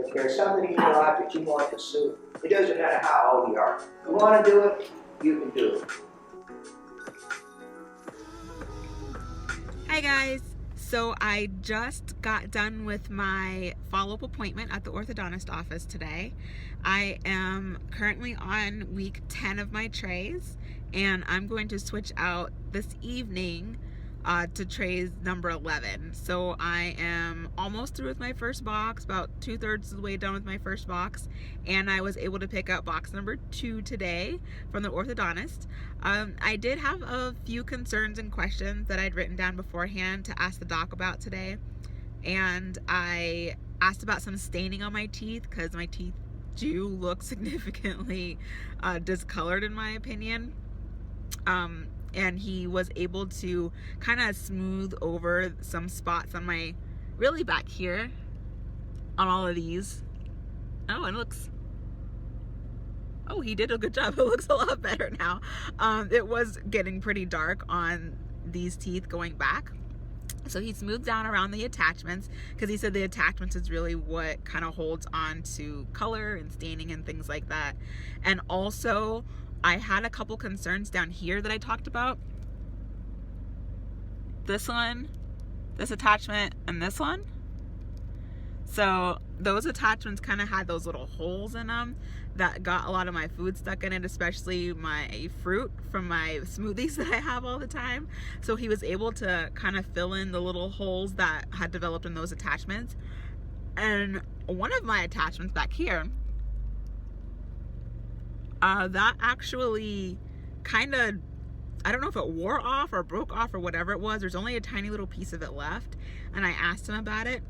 If there's something in your life that you want to pursue, it doesn't matter how old you are. If you want to do it, you can do it. Hi guys! So I just got done with my follow-up appointment at the orthodontist office today. I am currently on week 10 of my trays, and I'm going to switch out this evening to trays number 11. So I am almost through with my first box, about 2/3 of the way done with my first box, and I was able to pick up box number 2 today from the orthodontist. I did have a few concerns and questions that I'd written down beforehand to ask the doc about today, and I asked about some staining on my teeth because my teeth do look significantly discolored in my opinion. And he was able to kind of smooth over some spots on my, really back here, on all of these. Oh, and it looks, oh, he did a good job. It looks a lot better now. It was getting pretty dark on these teeth going back. So he smoothed down around the attachments because he said the attachments is really what kind of holds on to color and staining and things like that. And also, I had a couple concerns down here that I talked about. This one, this attachment, and this one. So those attachments kind of had those little holes in them that got a lot of my food stuck in it, especially my fruit from my smoothies that I have all the time. So he was able to kind of fill in the little holes that had developed in those attachments. And one of my attachments back here, that actually kind of, I don't know if it wore off or broke off or whatever it was. There's only a tiny little piece of it left. And I asked him about it.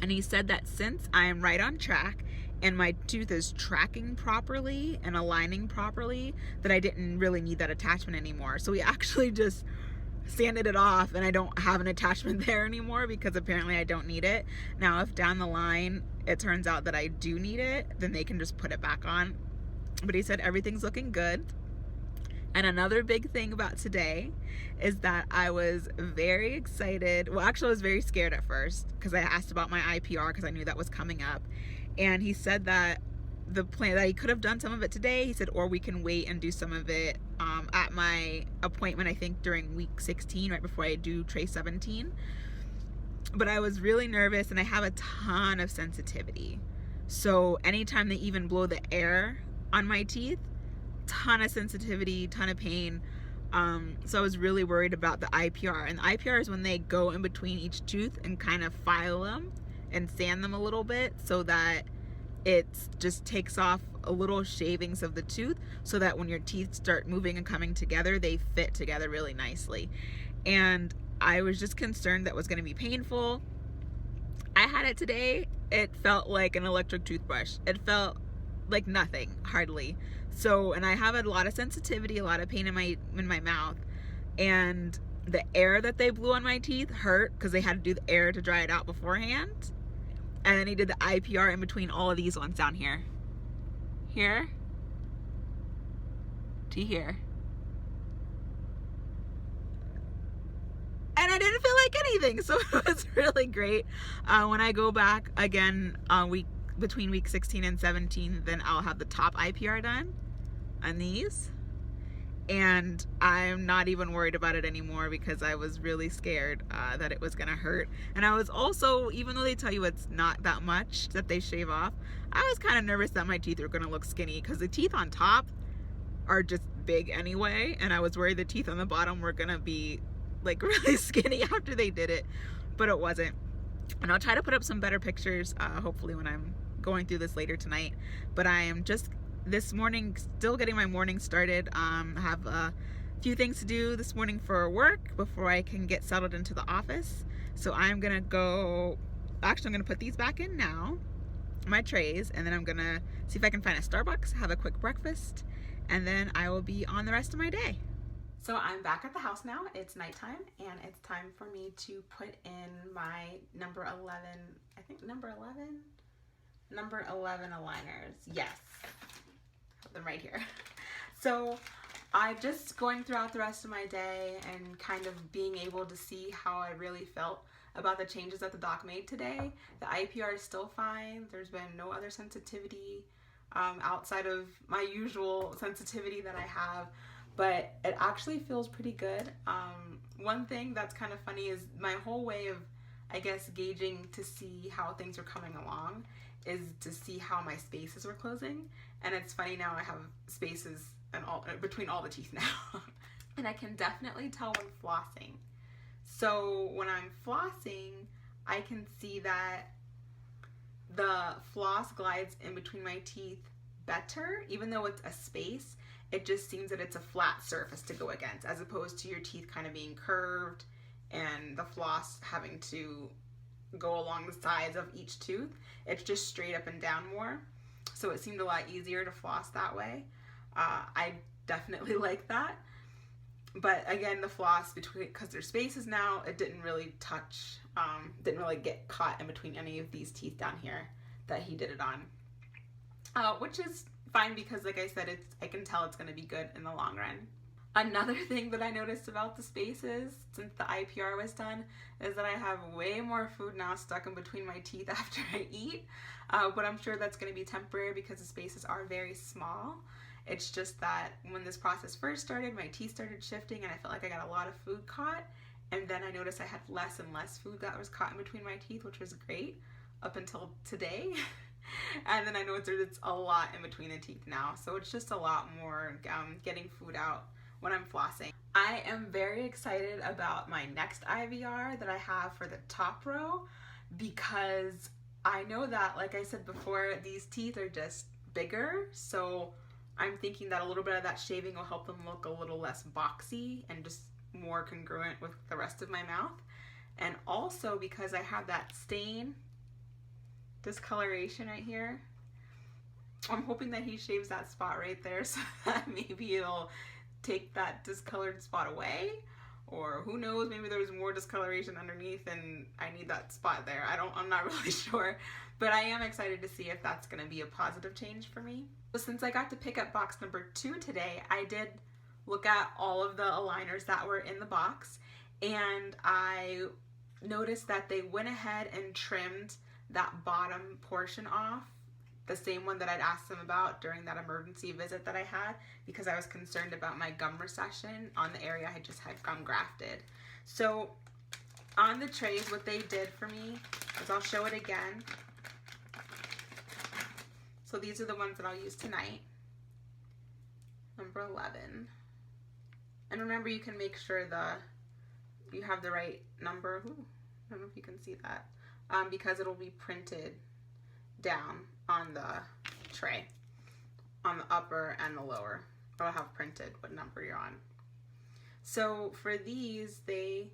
And he said that since I am right on track and my tooth is tracking properly and aligning properly, that I didn't really need that attachment anymore. So he actually just sanded it off, and I don't have an attachment there anymore because apparently I don't need it. Now, if down the line it turns out that I do need it, then they can just put it back on. But he said everything's looking good. And another big thing about today is that I was very excited. Well, actually, I was very scared at first because I asked about my IPR because I knew that was coming up. And he said that the plan that he could have done some of it today. He said, or we can wait and do some of it at my appointment, I think during week 16, right before I do tray 17. But I was really nervous, and I have a ton of sensitivity. So anytime they even blow the air on my teeth, ton of sensitivity, ton of pain. So I was really worried about the IPR. And the IPR is when they go in between each tooth and kind of file them and sand them a little bit so that it just takes off a little shavings of the tooth so that when your teeth start moving and coming together, they fit together really nicely. And I was just concerned that was going to be painful. I had it today. It felt like an electric toothbrush. It felt like nothing, hardly. So, and I have a lot of sensitivity, a lot of pain in my mouth, and the air that they blew on my teeth hurt because they had to do the air to dry it out beforehand. And then he did the IPR in between all of these ones down here. Here to here. And I didn't feel like anything, so it was really great. When I go back again between week 16 and 17, then I'll have the top IPR done on these. And I'm not even worried about it anymore because I was really scared that it was gonna hurt. And I was also, even though they tell you it's not that much that they shave off, I was kind of nervous that my teeth were gonna look skinny because the teeth on top are just big anyway. And I was worried the teeth on the bottom were gonna be like really skinny after they did it, but it wasn't. And I'll try to put up some better pictures hopefully when I'm going through this later tonight. But I am just this morning still getting my morning started. I have a few things to do this morning for work before I can get settled into the office. So I'm gonna go, actually I'm gonna put these back in now, my trays, and then I'm gonna see if I can find a Starbucks, have a quick breakfast, and then I will be on the rest of my day. So I'm back at the house now. It's nighttime, and it's time for me to put in my number 11, I think number 11 aligners. Yes, have them right here. So I'm just going throughout the rest of my day and kind of being able to see how I really felt about the changes that the doc made today. The IPR is still fine. There's been no other sensitivity outside of my usual sensitivity that I have, but it actually feels pretty good. One thing that's kind of funny is my whole way of, I guess, gauging to see how things are coming along is to see how my spaces are closing. And it's funny, now I have spaces and all between all the teeth now. And I can definitely tell when flossing. So when I'm flossing, I can see that the floss glides in between my teeth better. Even though it's a space, it just seems that it's a flat surface to go against, as opposed to your teeth kind of being curved and the floss having to go along the sides of each tooth. It's just straight up and down more. So it seemed a lot easier to floss that way. I definitely like that. But again, the floss, between, because there's spaces now, it didn't really touch, didn't really get caught in between any of these teeth down here that he did it on. Which is fine because, like I said, I can tell it's going to be good in the long run. Another thing that I noticed about the spaces since the IPR was done is that I have way more food now stuck in between my teeth after I eat. But I'm sure that's going to be temporary because the spaces are very small. It's just that when this process first started, my teeth started shifting and I felt like I got a lot of food caught. And then I noticed I had less and less food that was caught in between my teeth, which was great up until today. And then I noticed it's a lot in between the teeth now. So it's just a lot more getting food out when I'm flossing. I am very excited about my next IVR that I have for the top row, because I know that, like I said before, these teeth are just bigger. So I'm thinking that a little bit of that shaving will help them look a little less boxy and just more congruent with the rest of my mouth. And also because I have that stain discoloration right here, I'm hoping that he shaves that spot right there so that maybe it'll take that discolored spot away, or who knows, maybe there's more discoloration underneath and I need that spot there. I'm not really sure, but I am excited to see if that's going to be a positive change for me. So since I got to pick up box number 2 today, I did look at all of the aligners that were in the box, and I noticed that they went ahead and trimmed that bottom portion off, the same one that I'd asked them about during that emergency visit that I had, because I was concerned about my gum recession on the area I had just had gum grafted. So on the trays, what they did for me is, I'll show it again. So these are the ones that I'll use tonight. Number 11. And remember, you can make sure you have the right number. Ooh, I don't know if you can see that. Because it'll be printed down on the tray, on the upper and the lower. It'll have printed what number you're on. So for these, they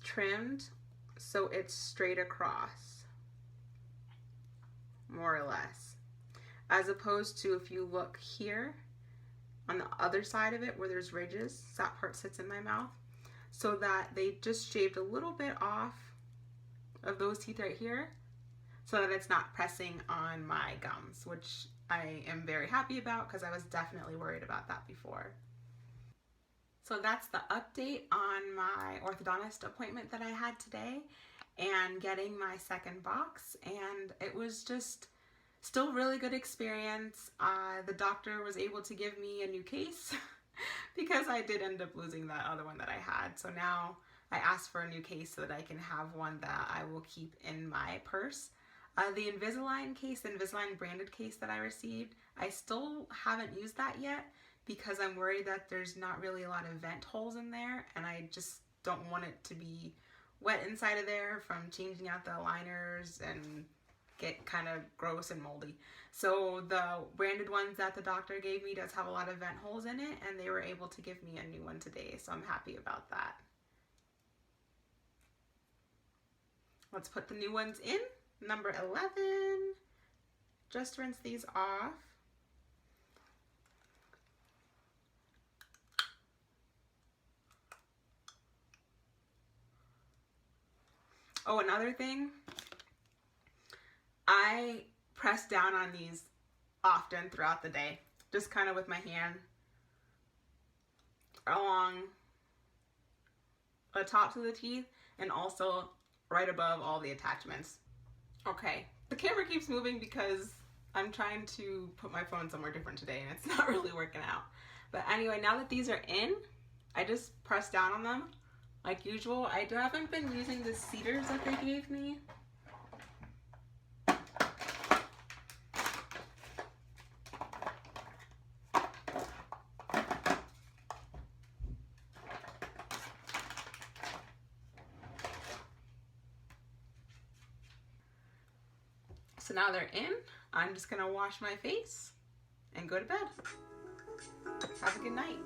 trimmed so it's straight across, more or less, as opposed to if you look here on the other side of it where there's ridges, that part sits in my mouth, so that they just shaved a little bit off of those teeth right here, so that it's not pressing on my gums, which I am very happy about because I was definitely worried about that before. So that's the update on my orthodontist appointment that I had today and getting my second box, and it was just still really good experience. The doctor was able to give me a new case because I did end up losing that other one that I had. So now I asked for a new case so that I can have one that I will keep in my purse. The Invisalign case, the Invisalign branded case that I received, I still haven't used that yet because I'm worried that there's not really a lot of vent holes in there, and I just don't want it to be wet inside of there from changing out the aligners and get kind of gross and moldy. So the branded ones that the doctor gave me does have a lot of vent holes in it, and they were able to give me a new one today, so I'm happy about that. Let's put the new ones in. Number 11, just rinse these off. Oh, another thing, I press down on these often throughout the day, just kind of with my hand along the tops of the teeth, and also right above all the attachments. Okay, the camera keeps moving because I'm trying to put my phone somewhere different today and it's not really working out. But anyway, now that these are in, I just press down on them like usual. I haven't been using the cedars that they gave me. So now they're in, I'm just gonna wash my face and go to bed. Have a good night.